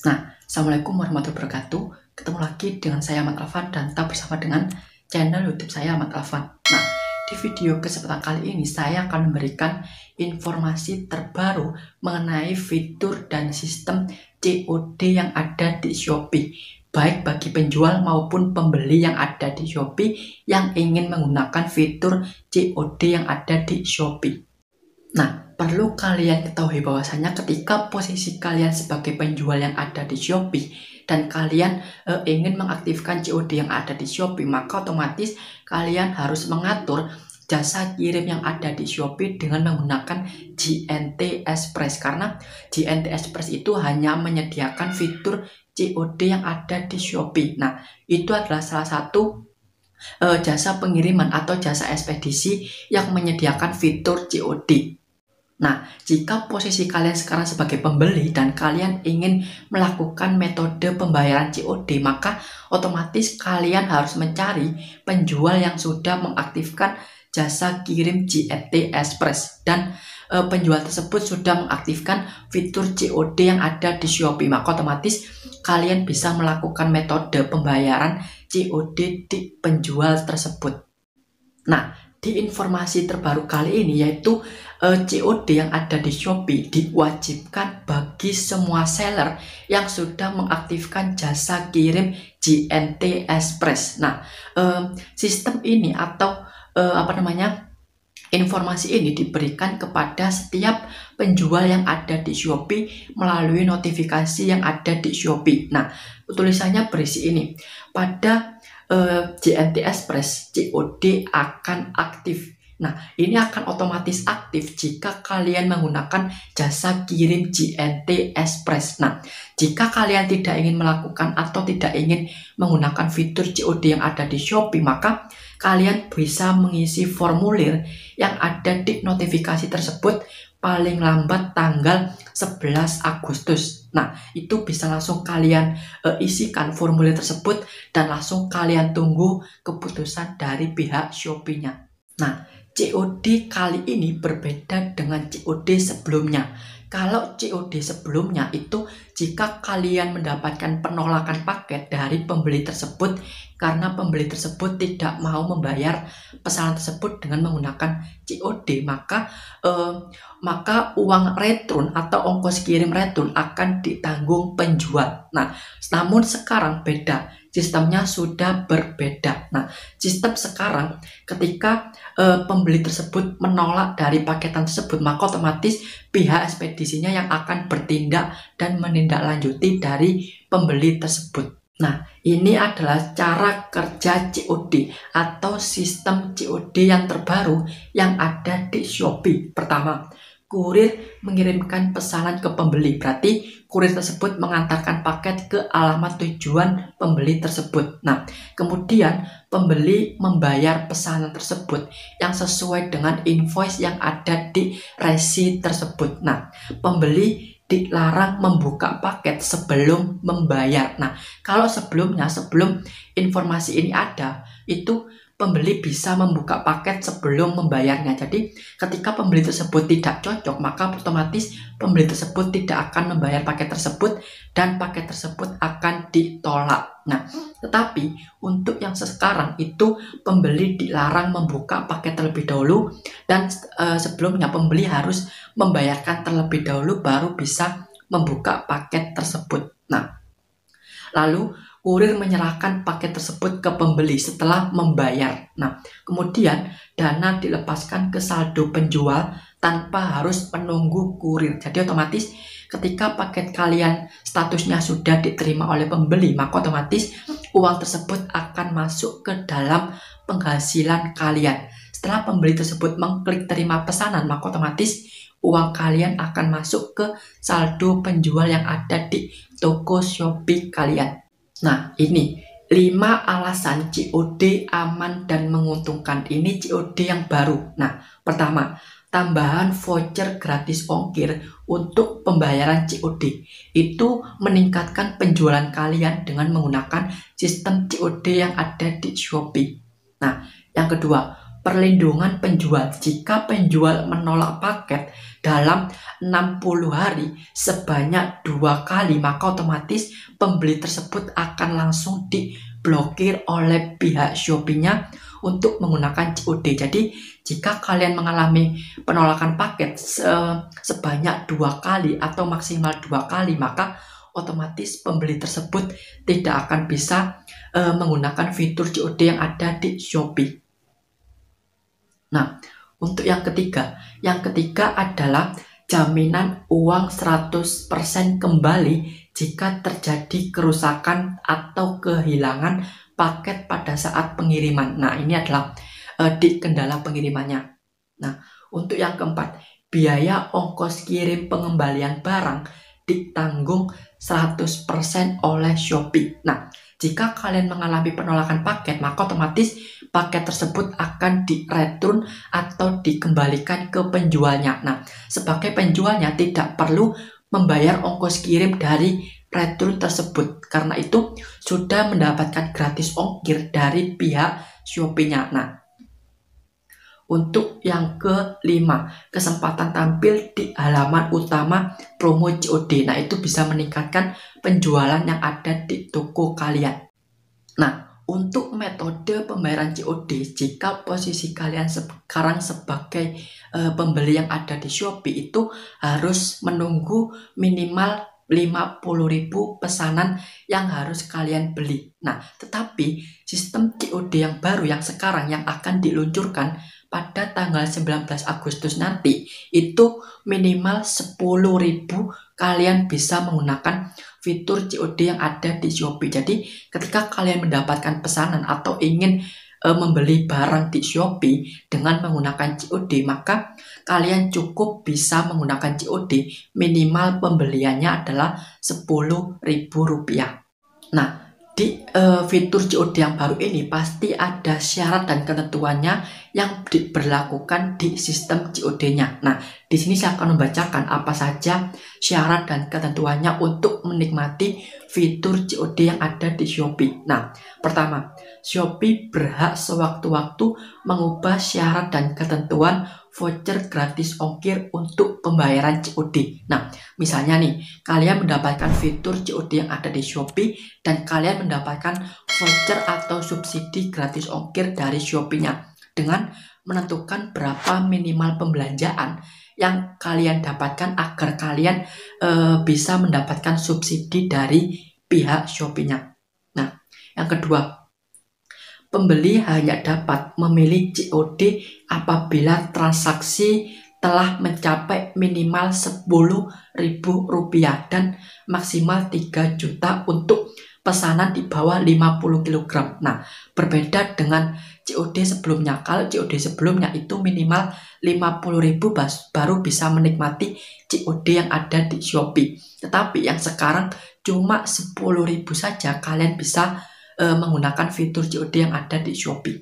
Nah, Assalamualaikum warahmatullahi wabarakatuh. Ketemu lagi dengan saya Ahmad Alfan dan tetap bersama dengan channel YouTube saya Ahmad Alfan. Nah, di video kesempatan kali ini saya akan memberikan informasi terbaru mengenai fitur dan sistem COD yang ada di Shopee, baik bagi penjual maupun pembeli yang ada di Shopee yang ingin menggunakan fitur COD yang ada di Shopee. Nah, perlu kalian ketahui bahwasanya ketika posisi kalian sebagai penjual yang ada di Shopee dan kalian ingin mengaktifkan COD yang ada di Shopee, maka otomatis kalian harus mengatur jasa kirim yang ada di Shopee dengan menggunakan JNT Express, karena JNT Express itu hanya menyediakan fitur COD yang ada di Shopee. Nah, itu adalah salah satu jasa pengiriman atau jasa ekspedisi yang menyediakan fitur COD. Nah, jika posisi kalian sekarang sebagai pembeli dan kalian ingin melakukan metode pembayaran COD, maka otomatis kalian harus mencari penjual yang sudah mengaktifkan jasa kirim JNT Express dan penjual tersebut sudah mengaktifkan fitur COD yang ada di Shopee, maka otomatis kalian bisa melakukan metode pembayaran COD di penjual tersebut. Nah, di informasi terbaru kali ini yaitu COD yang ada di Shopee diwajibkan bagi semua seller yang sudah mengaktifkan jasa kirim JNT Express. Nah, sistem ini atau informasi ini diberikan kepada setiap penjual yang ada di Shopee melalui notifikasi yang ada di Shopee. Nah, tulisannya berisi ini. Pada JNT Express, COD akan aktif. Nah, ini akan otomatis aktif jika kalian menggunakan jasa kirim JNT Express. Nah, jika kalian tidak ingin melakukan atau tidak ingin menggunakan fitur COD yang ada di Shopee, maka kalian bisa mengisi formulir yang ada di notifikasi tersebut paling lambat tanggal 11 Agustus. Nah, itu bisa langsung kalian isikan formulir tersebut dan langsung kalian tunggu keputusan dari pihak Shopee-nya. Nah, COD kali ini berbeda dengan COD sebelumnya. Kalau COD sebelumnya itu jika kalian mendapatkan penolakan paket dari pembeli tersebut karena pembeli tersebut tidak mau membayar pesanan tersebut dengan menggunakan COD, maka uang return atau ongkos kirim return akan ditanggung penjual. Nah, namun sekarang beda. Sistemnya sudah berbeda. Nah, sistem sekarang ketika pembeli tersebut menolak dari paketan tersebut, maka otomatis pihak ekspedisinya yang akan bertindak dan menindaklanjuti dari pembeli tersebut. Nah, ini adalah cara kerja COD atau sistem COD yang terbaru yang ada di Shopee. Pertama, kurir mengirimkan pesanan ke pembeli, berarti kurir tersebut mengantarkan paket ke alamat tujuan pembeli tersebut. Nah, kemudian pembeli membayar pesanan tersebut yang sesuai dengan invoice yang ada di resi tersebut. Nah, pembeli dilarang membuka paket sebelum membayar. Nah, kalau sebelum informasi ini ada, itu pembeli bisa membuka paket sebelum membayarnya. Jadi, ketika pembeli tersebut tidak cocok, maka otomatis pembeli tersebut tidak akan membayar paket tersebut dan paket tersebut akan ditolak. Nah, tetapi untuk yang sekarang itu pembeli dilarang membuka paket terlebih dahulu dan sebelumnya pembeli harus membayarkan terlebih dahulu baru bisa membuka paket tersebut. Nah, lalu kurir menyerahkan paket tersebut ke pembeli setelah membayar. Nah, kemudian dana dilepaskan ke saldo penjual tanpa harus menunggu kurir. Jadi otomatis ketika paket kalian statusnya sudah diterima oleh pembeli, maka otomatis uang tersebut akan masuk ke dalam penghasilan kalian. Setelah pembeli tersebut mengklik terima pesanan, maka otomatis uang kalian akan masuk ke saldo penjual yang ada di toko Shopee kalian. Nah, ini 5 alasan COD aman dan menguntungkan. Ini COD yang baru. Nah, pertama, tambahan voucher gratis ongkir untuk pembayaran COD. Itu meningkatkan penjualan kalian dengan menggunakan sistem COD yang ada di Shopee. Nah, yang kedua, perlindungan penjual. Jika penjual menolak paket dalam 60 hari sebanyak 2 kali, maka otomatis pembeli tersebut akan langsung diblokir oleh pihak Shopee-nya untuk menggunakan COD. Jadi jika kalian mengalami penolakan paket sebanyak 2 kali atau maksimal 2 kali, maka otomatis pembeli tersebut tidak akan bisa menggunakan fitur COD yang ada di Shopee. Nah, untuk yang ketiga adalah jaminan uang 100% kembali jika terjadi kerusakan atau kehilangan paket pada saat pengiriman. Nah, ini adalah di kendala pengirimannya. Nah, untuk yang keempat, biaya ongkos kirim pengembalian barang ditanggung 100% oleh Shopee. Nah, jika kalian mengalami penolakan paket, maka otomatis paket tersebut akan di-return atau dikembalikan ke penjualnya. Nah, sebagai penjualnya tidak perlu membayar ongkos kirim dari return tersebut. Karena itu sudah mendapatkan gratis ongkir dari pihak Shopee-nya. Nah, untuk yang kelima, kesempatan tampil di halaman utama promo COD. Nah, itu bisa meningkatkan penjualan yang ada di toko kalian. Nah, untuk metode pembayaran COD, jika posisi kalian sekarang sebagai pembeli yang ada di Shopee, itu harus menunggu minimal 50.000 pesanan yang harus kalian beli. Nah, tetapi sistem COD yang baru yang sekarang yang akan diluncurkan pada tanggal 19 Agustus nanti, itu minimal 10.000 kalian bisa menggunakan fitur COD yang ada di Shopee. Jadi ketika kalian mendapatkan pesanan atau ingin membeli barang di Shopee dengan menggunakan COD, maka kalian cukup bisa menggunakan COD, minimal pembeliannya adalah Rp10.000. Nah, di fitur COD yang baru ini pasti ada syarat dan ketentuannya yang diberlakukan di sistem COD-nya. Nah, di sini saya akan membacakan apa saja syarat dan ketentuannya untuk menikmati fitur COD yang ada di Shopee. Nah, pertama, Shopee berhak sewaktu-waktu mengubah syarat dan ketentuan voucher gratis ongkir untuk pembayaran COD. Nah, misalnya nih, kalian mendapatkan fitur COD yang ada di Shopee dan kalian mendapatkan voucher atau subsidi gratis ongkir dari Shopee-nya dengan menentukan berapa minimal pembelanjaan yang kalian dapatkan agar kalian bisa mendapatkan subsidi dari pihak Shopee-nya. Nah, yang kedua, pembeli hanya dapat memilih COD apabila transaksi telah mencapai minimal Rp10.000 dan maksimal 3 juta untuk pesanan di bawah 50 kg. Nah, berbeda dengan COD sebelumnya. Kalau COD sebelumnya itu minimal 50.000 baru bisa menikmati COD yang ada di Shopee. Tetapi yang sekarang cuma 10.000 saja kalian bisa menggunakan fitur COD yang ada di Shopee.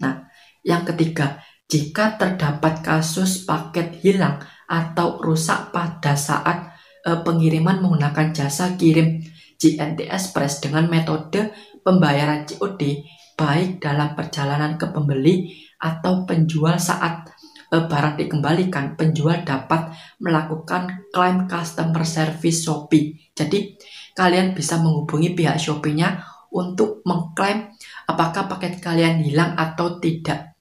Nah, yang ketiga, jika terdapat kasus paket hilang atau rusak pada saat pengiriman menggunakan jasa kirim JNT Express dengan metode pembayaran COD, baik dalam perjalanan ke pembeli atau penjual saat barang dikembalikan, penjual dapat melakukan klaim customer service Shopee. Jadi, kalian bisa menghubungi pihak Shopee-nya untuk mengklaim apakah paket kalian hilang atau tidak.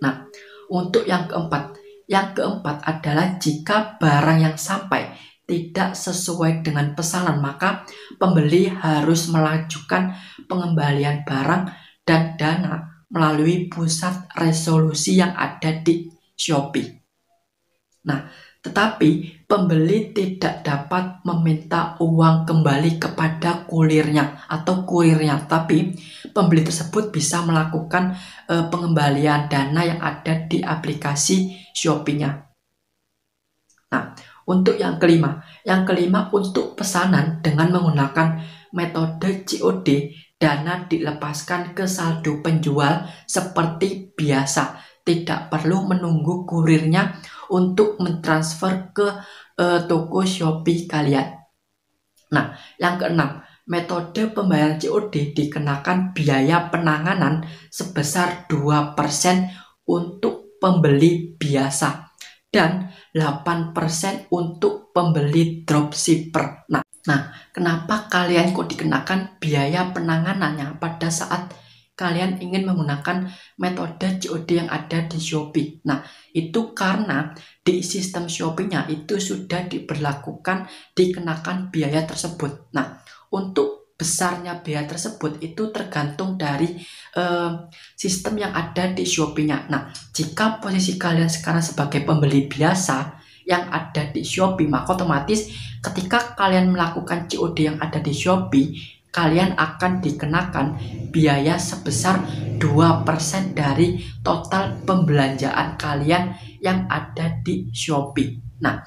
Nah, untuk yang keempat adalah jika barang yang sampai tidak sesuai dengan pesanan, maka pembeli harus melajukan pengembalian barang dan dana melalui pusat resolusi yang ada di Shopee. Nah, tetapi pembeli tidak dapat meminta uang kembali kepada kurirnya, tapi pembeli tersebut bisa melakukan pengembalian dana yang ada di aplikasi Shopee-nya. Nah, untuk yang kelima untuk pesanan dengan menggunakan metode COD, dana dilepaskan ke saldo penjual seperti biasa, tidak perlu menunggu kurirnya untuk mentransfer ke toko Shopee kalian. Nah, yang keenam, metode pembayaran COD dikenakan biaya penanganan sebesar 2% untuk pembeli biasa dan 8% untuk pembeli dropshipper. Nah, kenapa kalian kok dikenakan biaya penanganannya pada saat kalian ingin menggunakan metode COD yang ada di Shopee? Nah, itu karena di sistem Shopee-nya itu sudah diberlakukan dikenakan biaya tersebut. Nah, untuk besarnya biaya tersebut itu tergantung dari sistem yang ada di Shopee-nya. Nah, jika posisi kalian sekarang sebagai pembeli biasa yang ada di Shopee, maka otomatis ketika kalian melakukan COD yang ada di Shopee, kalian akan dikenakan biaya sebesar 2% dari total pembelanjaan kalian yang ada di Shopee. Nah,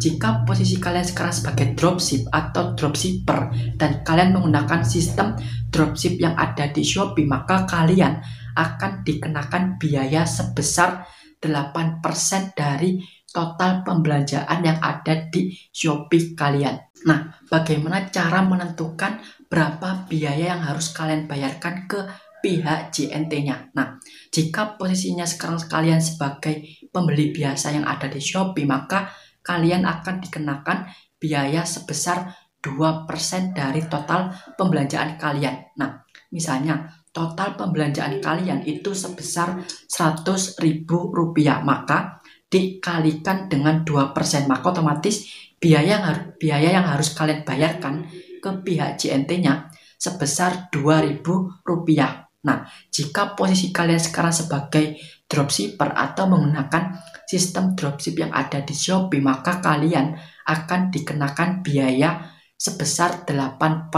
jika posisi kalian sekarang sebagai dropship atau dropshipper dan kalian menggunakan sistem dropship yang ada di Shopee, maka kalian akan dikenakan biaya sebesar 8% dari total pembelanjaan yang ada di Shopee kalian. Nah, bagaimana cara menentukan berapa biaya yang harus kalian bayarkan ke pihak JNT-nya? Nah, jika posisinya sekarang kalian sebagai pembeli biasa yang ada di Shopee, maka kalian akan dikenakan biaya sebesar 2% dari total pembelanjaan kalian. Nah, misalnya total pembelanjaan kalian itu sebesar Rp100.000, maka dikalikan dengan 2%, maka otomatis biaya yang harus kalian bayarkan ke pihak JNT-nya sebesar Rp2.000. Nah, jika posisi kalian sekarang sebagai dropshipper atau menggunakan sistem dropship yang ada di Shopee, maka kalian akan dikenakan biaya sebesar 8%.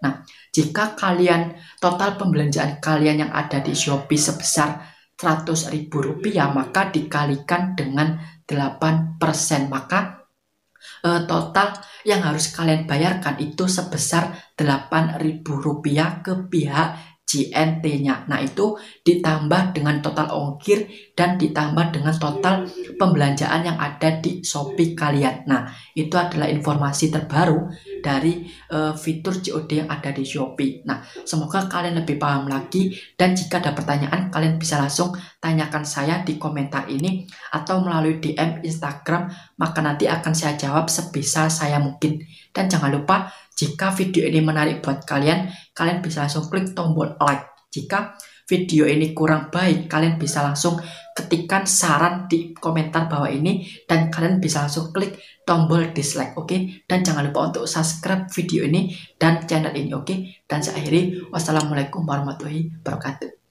Nah, jika kalian total pembelanjaan kalian yang ada di Shopee sebesar Rp100.000, maka dikalikan dengan 8%, maka total yang harus kalian bayarkan itu sebesar Rp8.000 ke pihak JNT-nya. Nah, itu ditambah dengan total ongkir dan ditambah dengan total pembelanjaan yang ada di Shopee kalian. Nah, itu adalah informasi terbaru dari fitur COD yang ada di Shopee. Nah, semoga kalian lebih paham lagi, dan jika ada pertanyaan kalian bisa langsung tanyakan saya di komentar ini atau melalui DM Instagram, maka nanti akan saya jawab sebisa saya mungkin. Dan jangan lupa, jika video ini menarik buat kalian bisa langsung klik tombol like. Jika video ini kurang baik, kalian bisa langsung ketikkan saran di komentar bawah ini dan kalian bisa langsung klik tombol dislike, oke? Dan jangan lupa untuk subscribe video ini dan channel ini, oke? Dan saya akhiri, wassalamualaikum warahmatullahi wabarakatuh.